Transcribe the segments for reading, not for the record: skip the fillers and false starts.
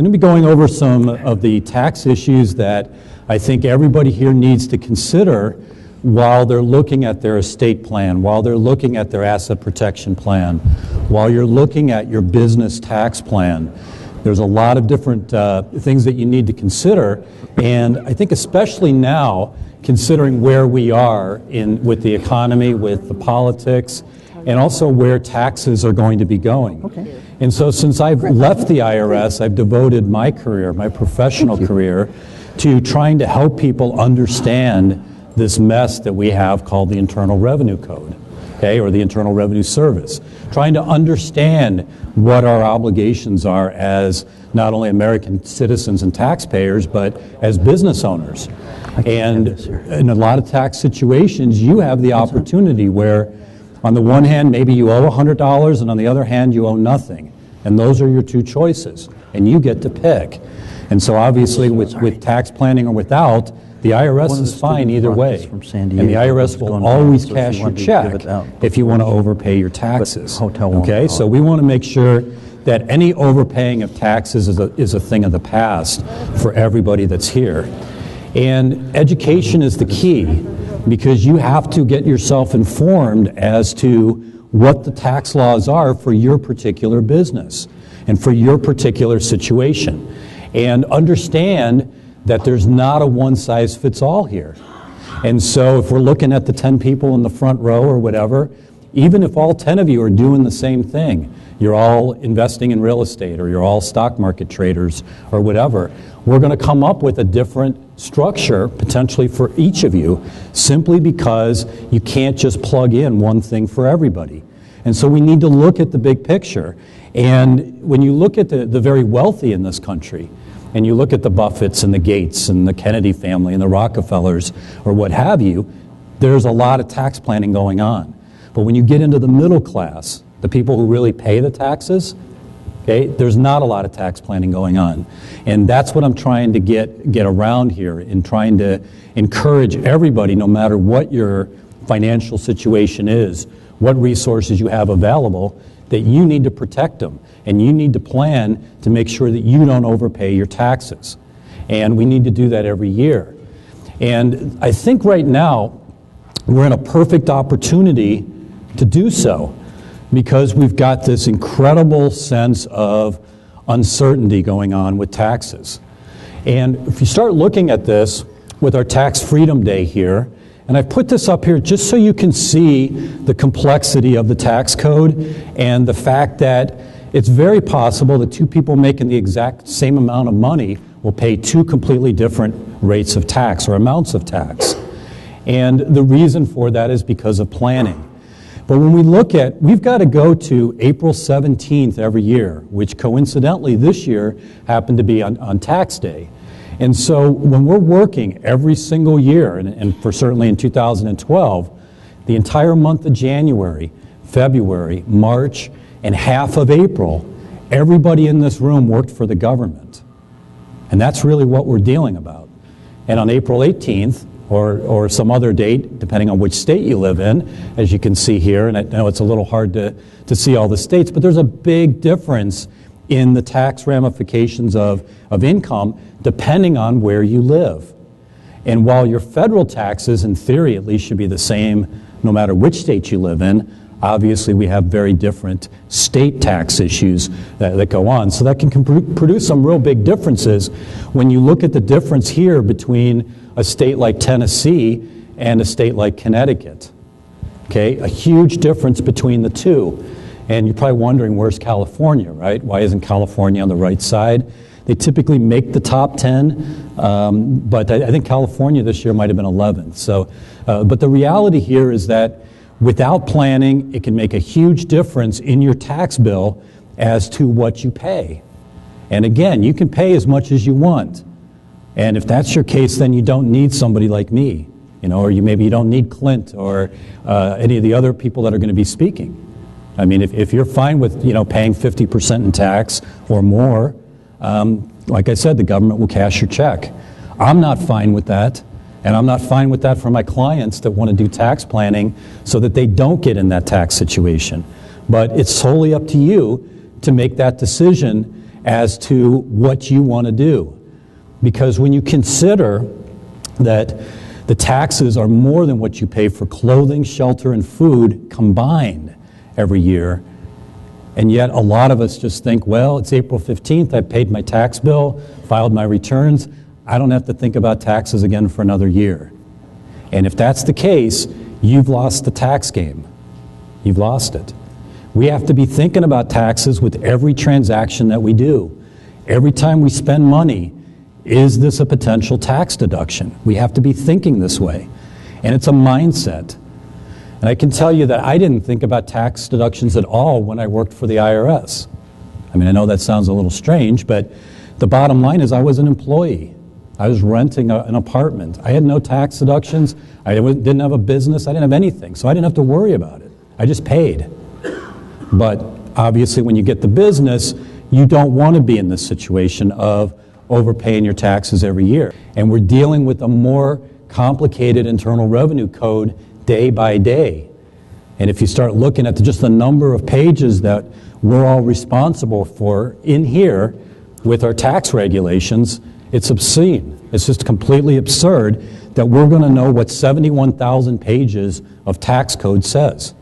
going to be going over some of the tax issues that I think everybody here needs to consider while they're looking at their estate plan, while they're looking at their asset protection plan, while you're looking at your business tax plan. There's a lot of different things that you need to consider, and I think especially now, considering where we are with the economy, with the politics, and also where taxes are going to be going. Okay. And so since I've left the IRS, I've devoted my career, my professional career, to trying to help people understand this mess that we have called the Internal Revenue Code, okay, or the Internal Revenue Service. Trying to understand what our obligations are as not only American citizens and taxpayers, but as business owners. And in a lot of tax situations, you have the opportunity where, on the one hand, maybe you owe $100, and on the other hand, you owe nothing. And those are your two choices, and you get to pick. And so obviously, with tax planning or without, the IRS is fine either way, and the IRS will always cash your check if you want to overpay your taxes. Okay, so we want to make sure that any overpaying of taxes is a thing of the past for everybody that's here. And education is the key, because you have to get yourself informed as to what the tax laws are for your particular business and for your particular situation, and understand that there's not a one-size-fits-all here. And so if we're looking at the 10 people in the front row or whatever, even if all 10 of you are doing the same thing, you're all investing in real estate, or you're all stock market traders or whatever, we're going to come up with a different structure potentially for each of you, simply because you can't just plug in one thing for everybody. And so we need to look at the big picture. And when you look at the very wealthy in this country, and you look at the Buffetts and the Gates and the Kennedy family and the Rockefellers or what have you, there's a lot of tax planning going on. But when you get into the middle class, the people who really pay the taxes, okay, there's not a lot of tax planning going on. And that's what I'm trying to get around here, in trying to encourage everybody, no matter what your financial situation is, what resources you have available, that you need to protect them, and you need to plan to make sure that you don't overpay your taxes. And we need to do that every year. And I think right now we're in a perfect opportunity to do so, because we've got this incredible sense of uncertainty going on with taxes. And if you start looking at this with our Tax Freedom Day here, and I've put this up here just so you can see the complexity of the tax code, and the fact that it's very possible that two people making the exact same amount of money will pay two completely different rates of tax or amounts of tax. And the reason for that is because of planning. But when we look at, we've got to go to April 17th every year, which coincidentally this year happened to be on tax day. And so when we're working every single year, and for certainly in 2012, the entire month of January, February, March, and half of April, everybody in this room worked for the government. And that's really what we're dealing about. And on April 18th, or some other date, depending on which state you live in, as you can see here, and I know it's a little hard to see all the states, but there's a big difference in the tax ramifications of income depending on where you live. And while your federal taxes, in theory at least, should be the same no matter which state you live in, obviously we have very different state tax issues that go on. So that can produce some real big differences when you look at the difference here between a state like Tennessee and a state like Connecticut. Okay, a huge difference between the two. And you're probably wondering, where's California, right? Why isn't California on the right side? They typically make the top 10, but I think California this year might have been 11th. So, but the reality here is that without planning, it can make a huge difference in your tax bill as to what you pay. And again, you can pay as much as you want. And if that's your case, then you don't need somebody like me, or maybe you don't need Clint or any of the other people that are going to be speaking. I mean, if you're fine with, paying 50% in tax or more, like I said, the government will cash your check. I'm not fine with that, and I'm not fine with that for my clients that want to do tax planning so that they don't get in that tax situation. But it's solely up to you to make that decision as to what you want to do. Because when you consider that the taxes are more than what you pay for clothing, shelter, and food combined every year, and yet a lot of us just think, well, it's April 15th, I paid my tax bill, filed my returns, I don't have to think about taxes again for another year. And if that's the case, you've lost the tax game. You've lost it. We have to be thinking about taxes with every transaction that we do. Every time we spend money, is this a potential tax deduction? We have to be thinking this way. And it's a mindset. And I can tell you that I didn't think about tax deductions at all when I worked for the IRS. I mean, I know that sounds a little strange, but the bottom line is I was an employee. I was renting an apartment. I had no tax deductions. I didn't have a business. I didn't have anything. So I didn't have to worry about it. I just paid. But obviously when you get the business, you don't want to be in this situation of overpaying your taxes every year. And we're dealing with a more complicated Internal Revenue Code day by day. And if you start looking at just the number of pages that we're all responsible for in here with our tax regulations, it's obscene. It's just completely absurd that we're going to know what 71,000 pages of tax code says.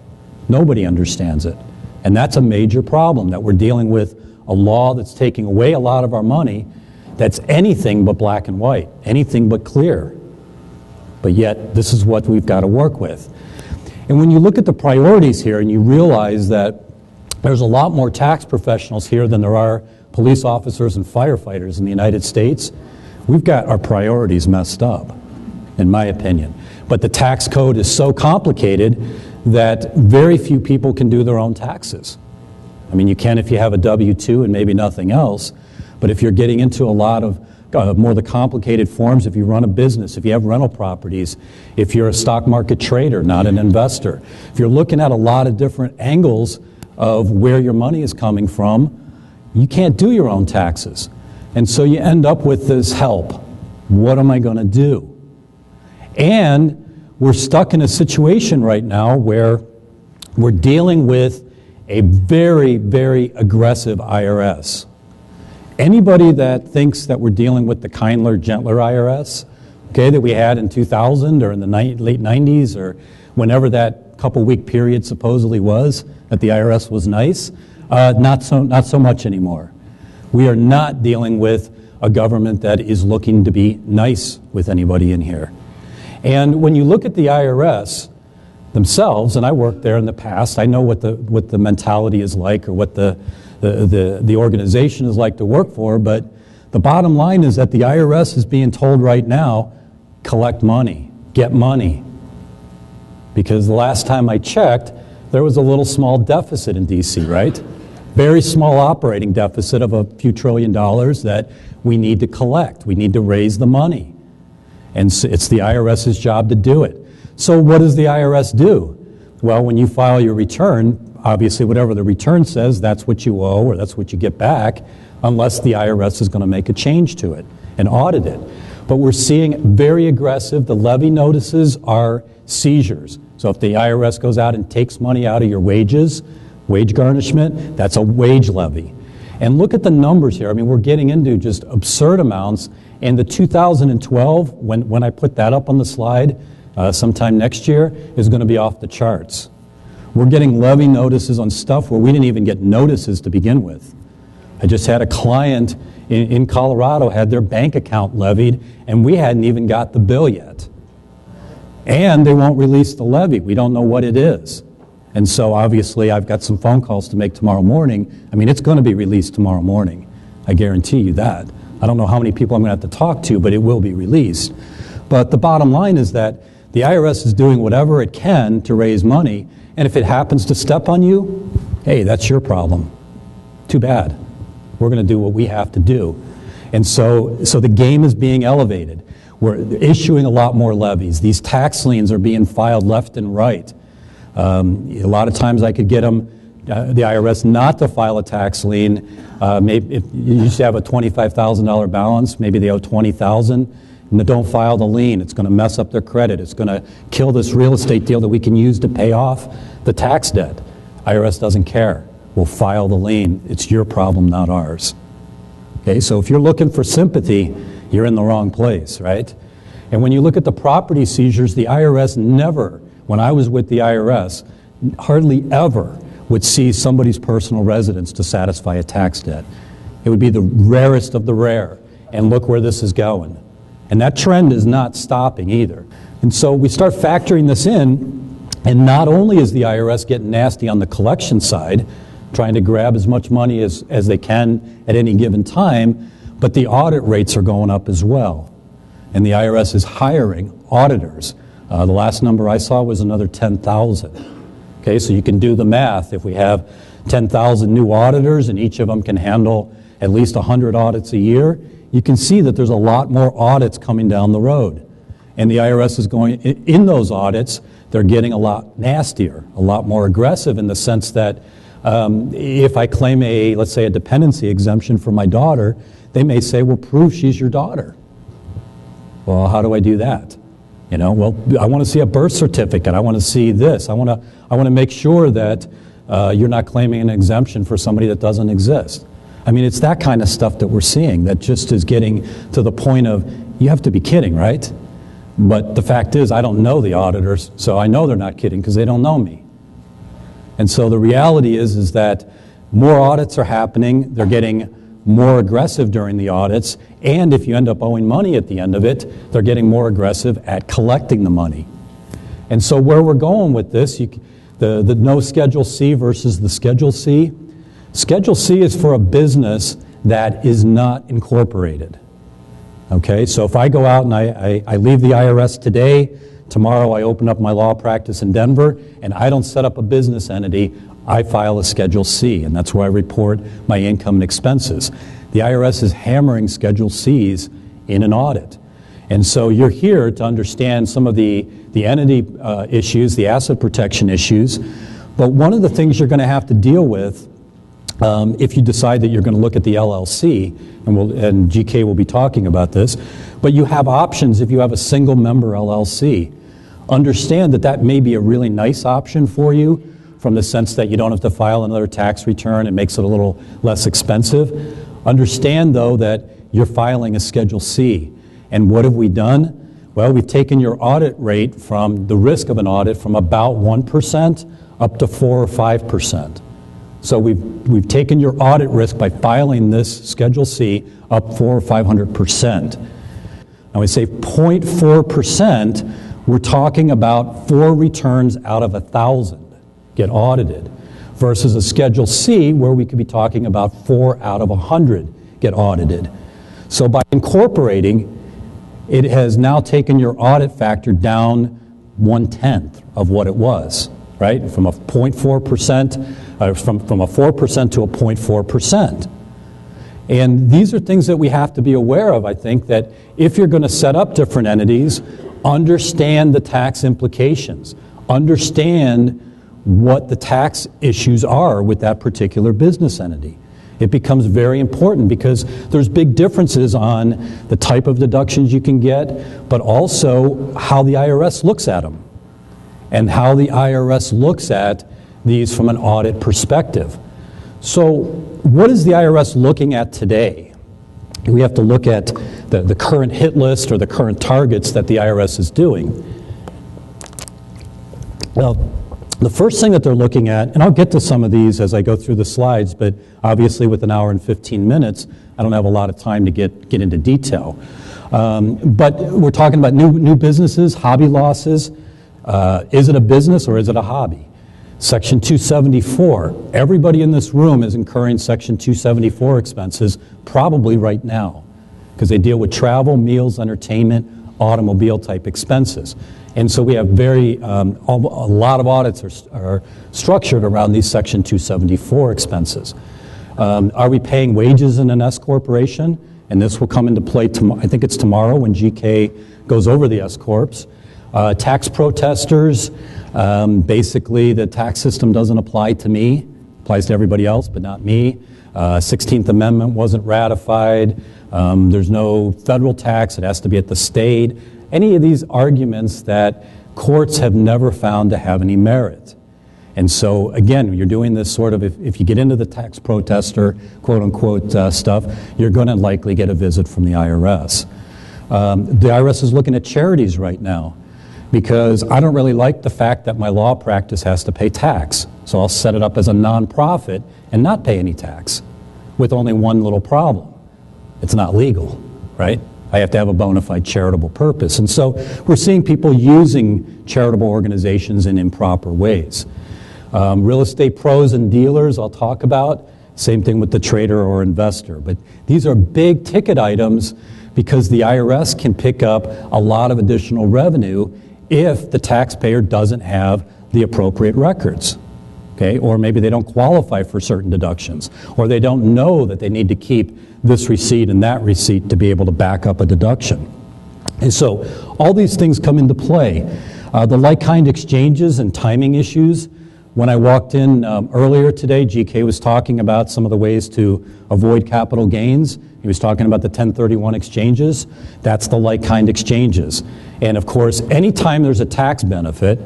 Nobody understands it. And that's a major problem, that we're dealing with a law that's taking away a lot of our money that's anything but black and white, anything but clear. But yet, this is what we've got to work with. And when you look at the priorities here and you realize that there's a lot more tax professionals here than there are police officers and firefighters in the United States, we've got our priorities messed up, in my opinion. But the tax code is so complicated that very few people can do their own taxes. I mean, you can if you have a W-2 and maybe nothing else, but if you're getting into a lot of more the complicated forms, if you run a business, if you have rental properties, if you're a stock market trader, not an investor, if you're looking at a lot of different angles of where your money is coming from, you can't do your own taxes. And so you end up with this help. What am I going to do? And we're stuck in a situation right now where we're dealing with a very, very aggressive IRS. Anybody that thinks that we're dealing with the kindler, gentler IRS, okay, that we had in 2000 or in the late 90s or whenever that couple-week period supposedly was, that the IRS was nice, not so much anymore. We are not dealing with a government that is looking to be nice with anybody in here. And when you look at the IRS themselves, and I worked there in the past, I know what the mentality is like or what the organization is like to work for, but the bottom line is that the IRS is being told right now, collect money, get money. Because the last time I checked, there was a little small deficit in D.C., right? Very small operating deficit of a few $1 trillion that we need to collect. We need to raise the money. And so it's the IRS's job to do it. So what does the IRS do? Well, when you file your return, obviously whatever the return says, that's what you owe or that's what you get back, unless the IRS is going to make a change to it and audit it. But we're seeing very aggressive, the levy notices are seizures. So if the IRS goes out and takes money out of your wages, wage garnishment, that's a wage levy. And look at the numbers here. I mean, we're getting into just absurd amounts. And the 2012, when I put that up on the slide, sometime next year, is going to be off the charts. We're getting levy notices on stuff where we didn't even get notices to begin with. I just had a client in Colorado had their bank account levied, and we hadn't even got the bill yet. And they won't release the levy. We don't know what it is. And so obviously I've got some phone calls to make tomorrow morning. I mean, it's going to be released tomorrow morning. I guarantee you that. I don't know how many people I'm going to have to talk to, but it will be released. But the bottom line is that the IRS is doing whatever it can to raise money, and if it happens to step on you, hey, that's your problem. Too bad. We're going to do what we have to do. And so the game is being elevated. We're issuing a lot more levies. These tax liens are being filed left and right. A lot of times I could get them, the IRS, not to file a tax lien. Maybe if you used to have a $25,000 balance, maybe they owe $20,000, and they don't file the lien. It's going to mess up their credit. It's going to kill this real estate deal that we can use to pay off the tax debt. IRS doesn't care. We'll file the lien. It's your problem, not ours. Okay, so if you're looking for sympathy, you're in the wrong place, right? And when you look at the property seizures, the IRS never, when I was with the IRS, hardly ever would seize somebody's personal residence to satisfy a tax debt. It would be the rarest of the rare. And look where this is going. And that trend is not stopping either. And so we start factoring this in, and not only is the IRS getting nasty on the collection side, trying to grab as much money as they can at any given time, but the audit rates are going up as well. And the IRS is hiring auditors. The last number I saw was another 10,000. Okay, so you can do the math. If we have 10,000 new auditors and each of them can handle at least 100 audits a year, you can see that there's a lot more audits coming down the road. And the IRS is going, in those audits, they're getting a lot nastier, a lot more aggressive in the sense that if I claim let's say a dependency exemption for my daughter, they may say, well, prove she's your daughter. Well, how do I do that? You know, well, I want to see a birth certificate. I want to see this. I want to make sure that you're not claiming an exemption for somebody that doesn't exist. I mean, it's that kind of stuff that we're seeing that just is getting to the point of, you have to be kidding, right? But the fact is, I don't know the auditors, so I know they're not kidding because they don't know me. And so the reality is that more audits are happening. They're getting more aggressive during the audits, and if you end up owing money at the end of it, they're getting more aggressive at collecting the money. And so where we're going with this, the no Schedule C versus the Schedule C. Schedule C is for a business that is not incorporated. Okay, so if I go out and I leave the IRS today, tomorrow I open up my law practice in Denver, and I don't set up a business entity, I file a Schedule C, and that's where I report my income and expenses. The IRS is hammering Schedule Cs in an audit. And so you're here to understand some of the entity issues, the asset protection issues, but one of the things you're going to have to deal with if you decide that you're going to look at the LLC, and GK will be talking about this, but you have options if you have a single member LLC. Understand that that may be a really nice option for you, from the sense that you don't have to file another tax return. It makes it a little less expensive. Understand, though, that you're filing a Schedule C. And what have we done? Well, we've taken your audit rate from the risk of an audit from about 1% up to 4 or 5%. So we've taken your audit risk by filing this Schedule C up 400 or 500%. Now we say 0.4%, we're talking about 4 returns out of 1,000 get audited, versus a Schedule C where we could be talking about 4 out of 100 get audited. So by incorporating, it has now taken your audit factor down 1/10 of what it was, right? From a 0.4%, from a 4% to a 0.4%. And these are things that we have to be aware of, I think, that if you're going to set up different entities, understand the tax implications. Understand what the tax issues are with that particular business entity. It becomes very important because there's big differences on the type of deductions you can get, but also how the IRS looks at them and how the IRS looks at these from an audit perspective. So what is the IRS looking at today? We have to look at the current hit list or the current targets that the IRS is doing. Well, the first thing that they're looking at, and I'll get to some of these as I go through the slides, but obviously with an hour and 15 minutes, I don't have a lot of time to get into detail. But we're talking about new businesses, hobby losses. Is it a business or is it a hobby? Section 274, everybody in this room is incurring Section 274 expenses probably right now because they deal with travel, meals, entertainment, automobile type expenses. And so we have a lot of audits are structured around these Section 274 expenses. Are we paying wages in an S corporation? And this will come into play tomorrow. I think it's tomorrow when GK goes over the S corps. Tax protesters, basically the tax system doesn't apply to me. It applies to everybody else, but not me. 16th Amendment wasn't ratified. There's no federal tax. It has to be at the state. Any of these arguments that courts have never found to have any merit. And so, again, you're doing this sort of, if you get into the tax protester, quote-unquote stuff, you're going to likely get a visit from the IRS. The IRS is looking at charities right now because I don't really like the fact that my law practice has to pay tax. So I'll set it up as a nonprofit and not pay any tax with only one little problem. It's not legal, right? I have to have a bona fide charitable purpose. And so we're seeing people using charitable organizations in improper ways. Real estate pros and dealers I'll talk about. Same thing with the trader or investor. But these are big ticket items because the IRS can pick up a lot of additional revenue if the taxpayer doesn't have the appropriate records. Okay? Or maybe they don't qualify for certain deductions, or they don't know that they need to keep this receipt and that receipt to be able to back up a deduction. And so all these things come into play. The like-kind exchanges and timing issues. When I walked in earlier today, GK was talking about some of the ways to avoid capital gains. He was talking about the 1031 exchanges. That's the like-kind exchanges. And of course, anytime there's a tax benefit,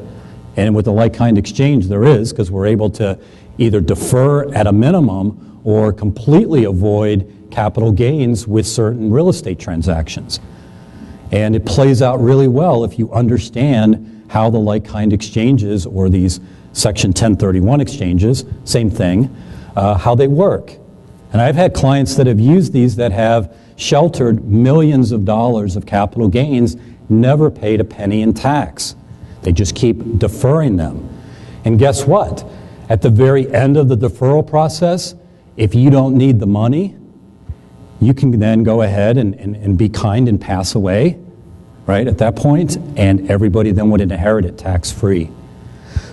and with the like-kind exchange there is, because we're able to either defer at a minimum or completely avoid capital gains with certain real estate transactions. And it plays out really well if you understand how the like-kind exchanges or these Section 1031 exchanges, same thing, how they work. And I've had clients that have used these that have sheltered millions of dollars of capital gains, never paid a penny in tax. They just keep deferring them. And guess what? At the very end of the deferral process, if you don't need the money, you can then go ahead and be kind and pass away, right, at that point, and everybody then would inherit it tax-free.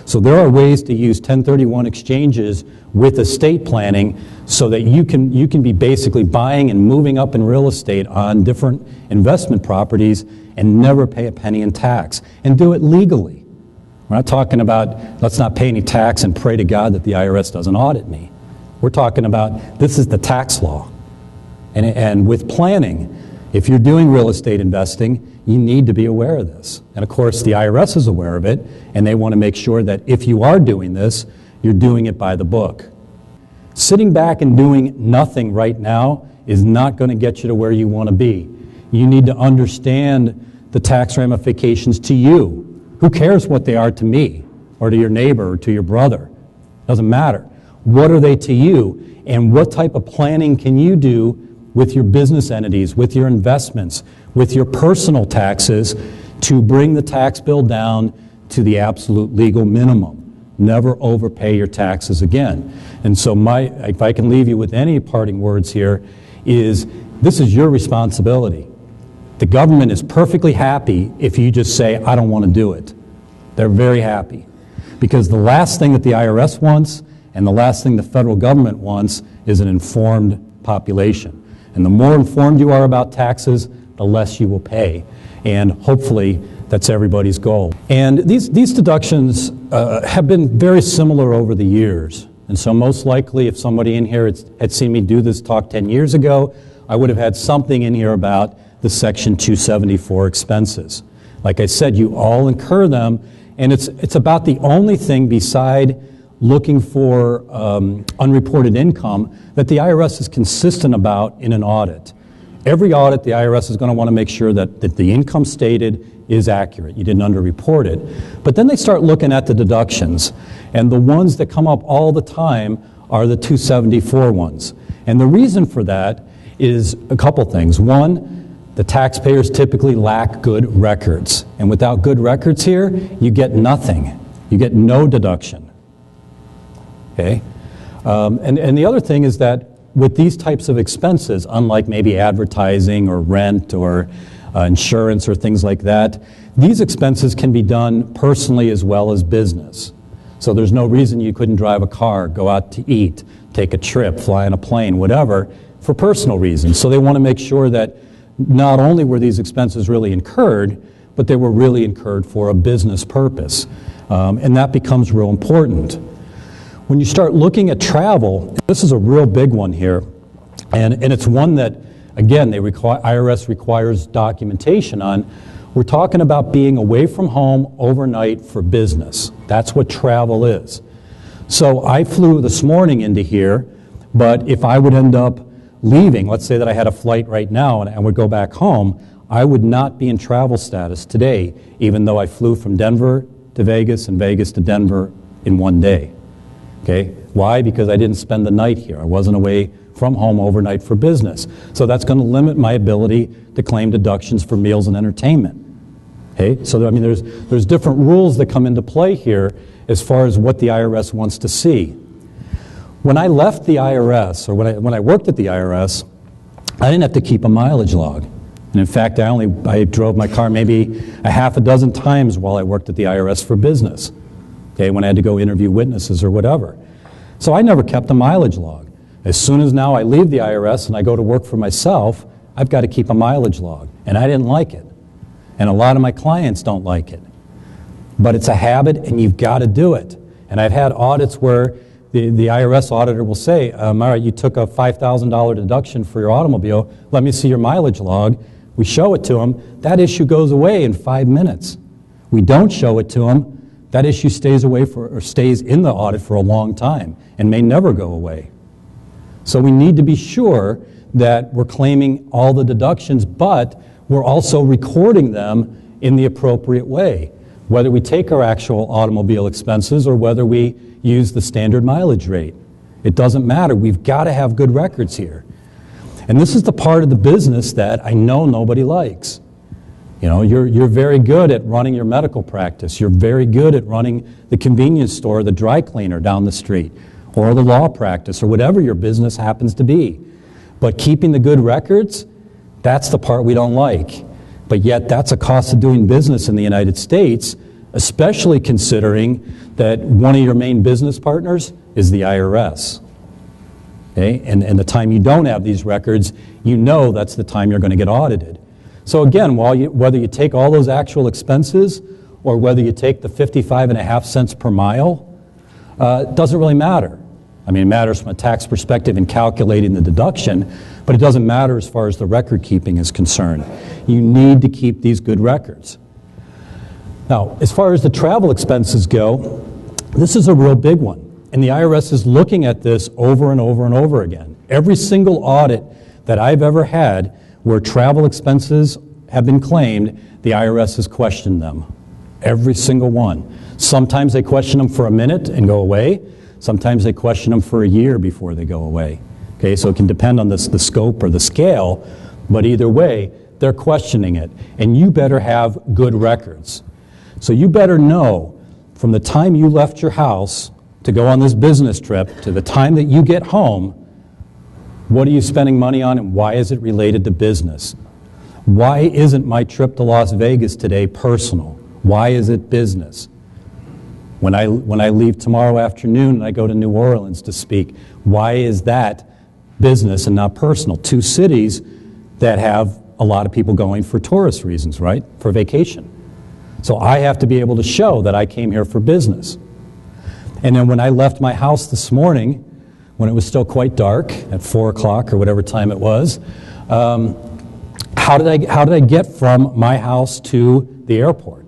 So there are ways to use 1031 exchanges with estate planning so that you can be basically buying and moving up in real estate on different investment properties and never pay a penny in tax, and do it legally. We're not talking about let's not pay any tax and pray to God that the IRS doesn't audit me. We're talking about this is the tax law. And with planning, if you're doing real estate investing, you need to be aware of this. And of course, the IRS is aware of it, and they want to make sure that if you are doing this, you're doing it by the book. Sitting back and doing nothing right now is not going to get you to where you want to be. You need to understand the tax ramifications to you. Who cares what they are to me, or to your neighbor, or to your brother? Doesn't matter. What are they to you? And what type of planning can you do with your business entities, with your investments, with your personal taxes to bring the tax bill down to the absolute legal minimum? Never overpay your taxes again. And so if I can leave you with any parting words here, is this is your responsibility. The government is perfectly happy if you just say, I don't want to do it. They're very happy. Because the last thing that the IRS wants and the last thing the federal government wants is an informed population. And the more informed you are about taxes, the less you will pay. And hopefully, that's everybody's goal. And these deductions have been very similar over the years. And so most likely, if somebody in here had seen me do this talk 10 years ago, I would have had something in here about the Section 274 expenses. Like I said, you all incur them, and it's about the only thing beside looking for unreported income that the IRS is consistent about in an audit. Every audit, the IRS is going to want to make sure that the income stated is accurate. You didn't underreport it. But then they start looking at the deductions, and the ones that come up all the time are the 274 ones. And the reason for that is a couple things. One, the taxpayers typically lack good records. And without good records here, you get nothing. You get no deduction. Okay? And the other thing is that with these types of expenses, unlike maybe advertising or rent or insurance or things like that, these expenses can be done personally as well as business. So there's no reason you couldn't drive a car, go out to eat, take a trip, fly on a plane, whatever, for personal reasons. So they want to make sure that not only were these expenses really incurred, but they were really incurred for a business purpose. And that becomes real important. When you start looking at travel, this is a real big one here, and it's one that, again, IRS requires documentation on. We're talking about being away from home overnight for business. That's what travel is. So I flew this morning into here, but if I would end up leaving, let's say that I had a flight right now and I would go back home, I would not be in travel status today, even though I flew from Denver to Vegas and Vegas to Denver in one day. Okay? Why? Because I didn't spend the night here. I wasn't away from home overnight for business. So that's going to limit my ability to claim deductions for meals and entertainment. Okay? So I mean, there's different rules that come into play here as far as what the IRS wants to see. When I left the IRS, or when I worked at the IRS, I didn't have to keep a mileage log. And in fact, I drove my car maybe a half a dozen times while I worked at the IRS for business, okay, when I had to go interview witnesses or whatever. So I never kept a mileage log. As soon as now I leave the IRS and I go to work for myself, I've got to keep a mileage log. And I didn't like it. And a lot of my clients don't like it. But it's a habit and you've got to do it. And I've had audits where the IRS auditor will say, all right, you took a $5,000 deduction for your automobile. Let me see your mileage log. We show it to them. That issue goes away in 5 minutes. We don't show it to them. That issue stays in the audit for a long time and may never go away. So we need to be sure that we're claiming all the deductions, but we're also recording them in the appropriate way, whether we take our actual automobile expenses or whether we use the standard mileage rate. It doesn't matter. We've got to have good records here. And this is the part of the business that I know nobody likes. You know, you're very good at running your medical practice. You're very good at running the convenience store, the dry cleaner down the street, or the law practice, or whatever your business happens to be. But keeping the good records, that's the part we don't like. But yet that's a cost of doing business in the United States, especially considering that one of your main business partners is the IRS. Okay? And the time you don't have these records, you know that's the time you're going to get audited. So again, whether you take all those actual expenses or whether you take the 55.5 cents per mile, it doesn't really matter. I mean, it matters from a tax perspective in calculating the deduction, but it doesn't matter as far as the record keeping is concerned. You need to keep these good records. Now, as far as the travel expenses go, this is a real big one. And the IRS is looking at this over and over and over again. Every single audit that I've ever had where travel expenses have been claimed, the IRS has questioned them. Every single one. Sometimes they question them for a minute and go away. Sometimes they question them for a year before they go away. Okay, so it can depend on the scope or the scale, but either way, they're questioning it. And you better have good records. So you better know from the time you left your house to go on this business trip to the time that you get home, what are you spending money on and why is it related to business? Why isn't my trip to Las Vegas today personal? Why is it business? When I leave tomorrow afternoon and I go to New Orleans to speak, why is that business and not personal? Two cities that have a lot of people going for tourist reasons, right? For vacation. So I have to be able to show that I came here for business. And then when I left my house this morning, when it was still quite dark, at 4 o'clock or whatever time it was, how did I get from my house to the airport?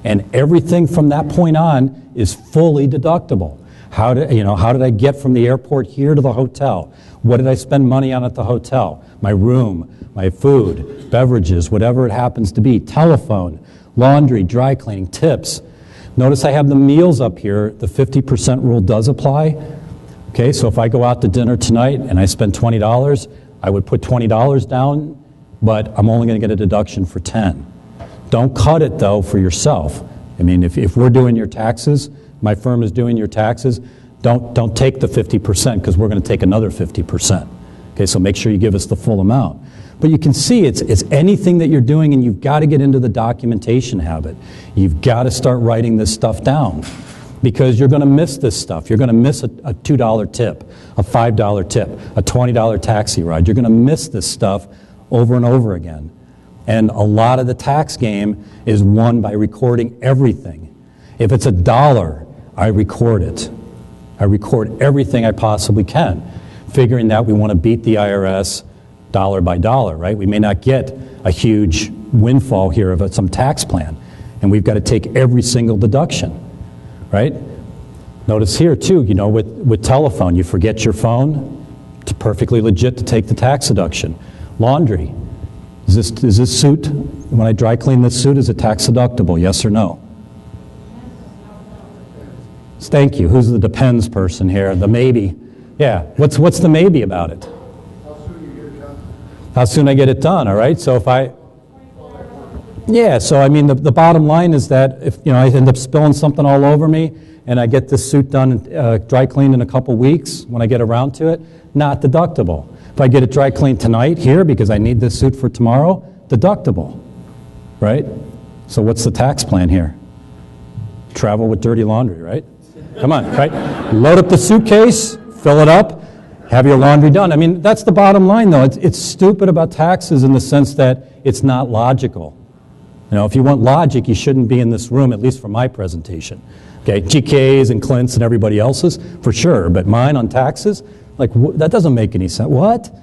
And everything from that point on is fully deductible. How did I get from the airport here to the hotel? What did I spend money on at the hotel? My room, my food, beverages, whatever it happens to be, telephone, laundry, dry cleaning, tips. Notice I have the meals up here. The 50% rule does apply. Okay, so if I go out to dinner tonight and I spend $20, I would put $20 down, but I'm only going to get a deduction for $10. Don't cut it, though, for yourself. I mean, if we're doing your taxes, my firm is doing your taxes, don't take the 50% because we're going to take another 50%. Okay, so make sure you give us the full amount. But you can see it's anything that you're doing, and you've got to get into the documentation habit. You've got to start writing this stuff down because you're going to miss this stuff. You're going to miss a $2 tip, a $5 tip, a $20 taxi ride. You're going to miss this stuff over and over again. And a lot of the tax game is won by recording everything. If it's $1, I record it. I record everything I possibly can, figuring that we want to beat the IRS dollar by dollar, right? We may not get a huge windfall here of some tax plan, and we've got to take every single deduction, right? Notice here too, you know, with telephone, you forget your phone, it's perfectly legit to take the tax deduction. Laundry, is this suit, when I dry clean this suit, is it tax deductible, yes or no? Thank you. Who's the depends person here? The maybe. Yeah, what's the maybe about it? How soon I get it done, all right? So so I mean, the bottom line is that if, you know, I end up spilling something all over me and I get this suit done, dry cleaned in a couple weeks when I get around to it, not deductible. If I get it dry cleaned tonight here because I need this suit for tomorrow, deductible, right? So what's the tax plan here? Travel with dirty laundry, right? Come on, right? Load up the suitcase, fill it up, have your laundry done. I mean, that's the bottom line, though. It's stupid about taxes in the sense that it's not logical. You know, if you want logic, you shouldn't be in this room, at least for my presentation. Okay, GK's and Clint's and everybody else's, for sure. But mine on taxes, like, that doesn't make any sense. What?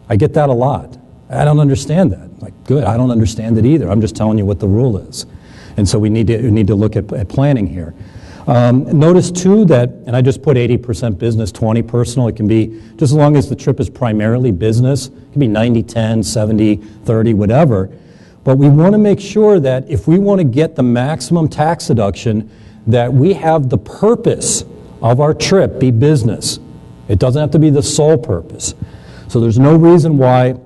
I get that a lot. I don't understand that. Like, good, I don't understand it either. I'm just telling you what the rule is. And so we need to look at planning here. Notice too that, and I just put 80% business, 20 personal. It can be, just as long as the trip is primarily business, it can be 90-10, 70-30, whatever. But we want to make sure that if we want to get the maximum tax deduction, that we have the purpose of our trip be business. It doesn't have to be the sole purpose. So there's no reason why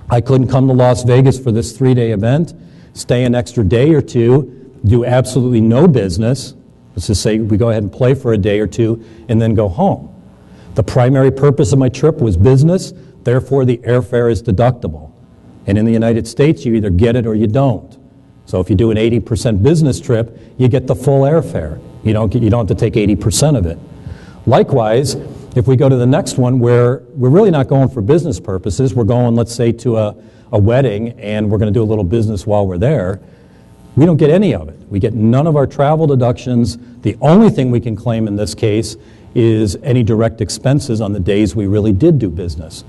I couldn't come to Las Vegas for this 3-day event, stay an extra day or two, do absolutely no business. Let's just say we go ahead and play for a day or two and then go home. The primary purpose of my trip was business, therefore the airfare is deductible. And in the United States, you either get it or you don't. So if you do an 80% business trip, you get the full airfare. You don't have to take 80% of it. Likewise, if we go to the next one where we're really not going for business purposes, we're going, let's say, to a wedding and we're going to do a little business while we're there, we don't get any of it. We get none of our travel deductions. The only thing we can claim in this case is any direct expenses on the days we really did do business.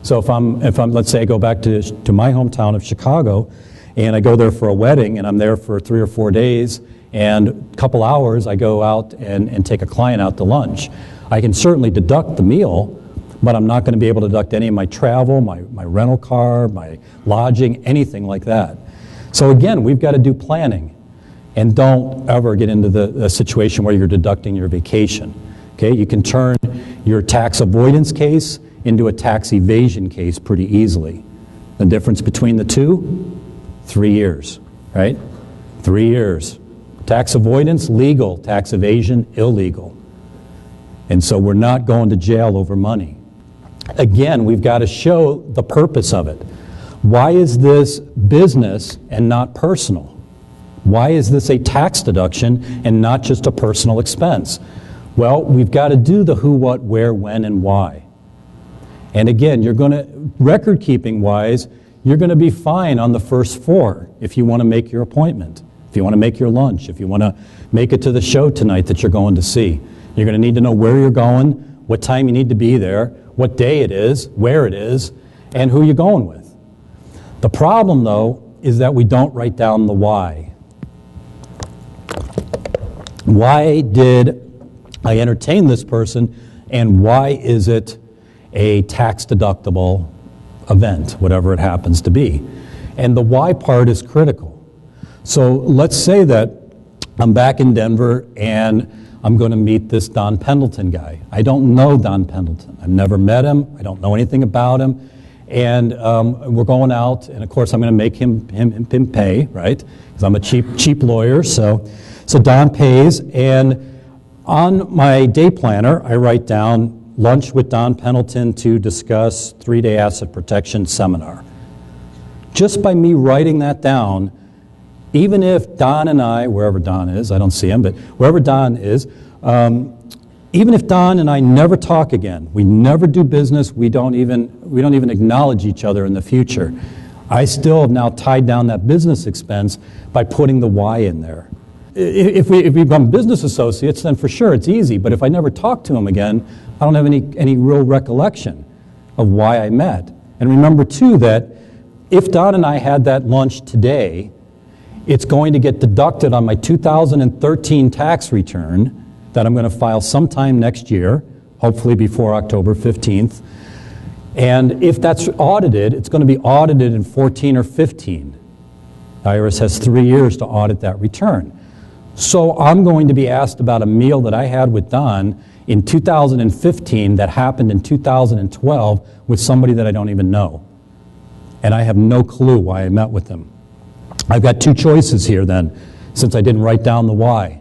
So if I'm let's say I go back to my hometown of Chicago and I go there for a wedding and I'm there for 3 or 4 days and a couple hours I go out and take a client out to lunch. I can certainly deduct the meal, but I'm not going to be able to deduct any of my travel, my rental car, my lodging, anything like that. So again, we've got to do planning, and don't ever get into the situation where you're deducting your vacation. Okay, you can turn your tax avoidance case into a tax evasion case pretty easily. The difference between the two, 3 years, right? 3 years. Tax avoidance, legal. Tax evasion, illegal. And so we're not going to jail over money. Again, we've got to show the purpose of it. Why is this business and not personal? Why is this a tax deduction and not just a personal expense? Well, we've got to do the who, what, where, when, and why. And again, you're going to, record keeping wise, you're going to be fine on the first 4 if you want to make your appointment, if you want to make your lunch, if you want to make it to the show tonight that you're going to see. You're going to need to know where you're going, what time you need to be there, what day it is, where it is, and who you're going with. The problem, though, is that we don't write down the why. Why did I entertain this person, and why is it a tax-deductible event, whatever it happens to be? And the why part is critical. So let's say that I'm back in Denver, and I'm going to meet this Don Pendleton guy. I don't know Don Pendleton. I've never met him. I don't know anything about him. And we're going out, and of course I'm going to make him pay, right? Because I'm a cheap lawyer, so Don pays. And on my day planner, I write down lunch with Don Pendleton to discuss 3-day asset protection seminar. Just by me writing that down, even if Don and I, wherever Don is, I don't see him, but wherever Don is, even if Don and I never talk again, we never do business, we don't even acknowledge each other in the future, I still have now tied down that business expense by putting the why in there. If we become business associates, then for sure it's easy, but if I never talk to him again, I don't have any real recollection of why I met. And remember too that if Don and I had that lunch today, it's going to get deducted on my 2013 tax return. that I'm going to file sometime next year, hopefully before October 15th. And if that's audited, it's going to be audited in 14 or 15. The IRS has 3 years to audit that return. So I'm going to be asked about a meal that I had with Don in 2015 that happened in 2012 with somebody that I don't even know. And I have no clue why I met with them. I've got two choices here then, since I didn't write down the why.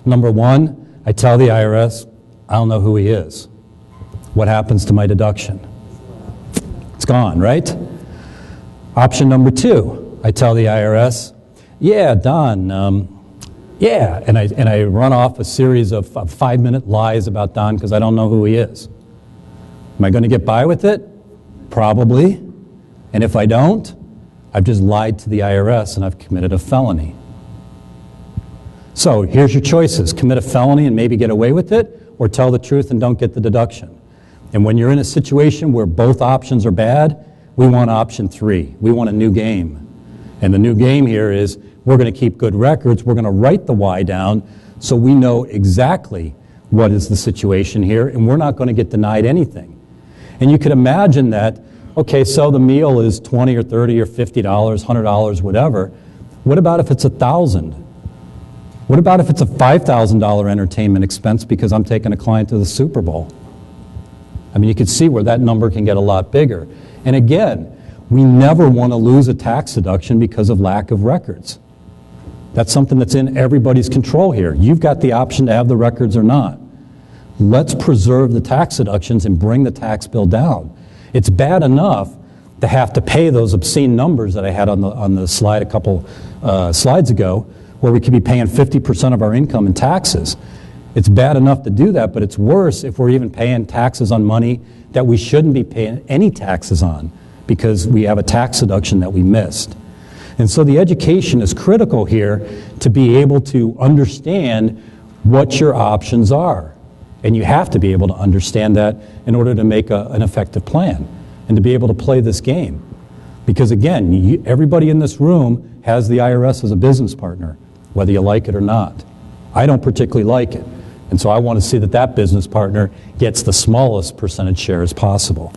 Number one, I tell the IRS, I don't know who he is. What happens to my deduction? It's gone, right? Option number two, I tell the IRS, yeah, Don, yeah, and I run off a series of 5-minute lies about Don because I don't know who he is. Am I going to get by with it? Probably. And if I don't, I've just lied to the IRS and I've committed a felony. So here's your choices. Commit a felony and maybe get away with it, or tell the truth and don't get the deduction. And when you're in a situation where both options are bad, we want option 3. We want a new game. And the new game here is we're going to keep good records. We're going to write the why down so we know exactly what is the situation here, and we're not going to get denied anything. And you could imagine that, okay, so the meal is $20 or $30 or $50, $100, whatever. What about if it's $1,000? What about if it's a $5,000 entertainment expense because I'm taking a client to the Super Bowl? I mean, you can see where that number can get a lot bigger. And again, we never want to lose a tax deduction because of lack of records. That's something that's in everybody's control here. You've got the option to have the records or not. Let's preserve the tax deductions and bring the tax bill down. It's bad enough to have to pay those obscene numbers that I had on the slide a couple slides ago, where we could be paying 50% of our income in taxes. It's bad enough to do that, but it's worse if we're even paying taxes on money that we shouldn't be paying any taxes on because we have a tax deduction that we missed. And so the education is critical here to be able to understand what your options are. And you have to be able to understand that in order to make an effective plan and to be able to play this game. Because again, everybody in this room has the IRS as a business partner, whether you like it or not. I don't particularly like it. And so I want to see that that business partner gets the smallest percentage share as possible.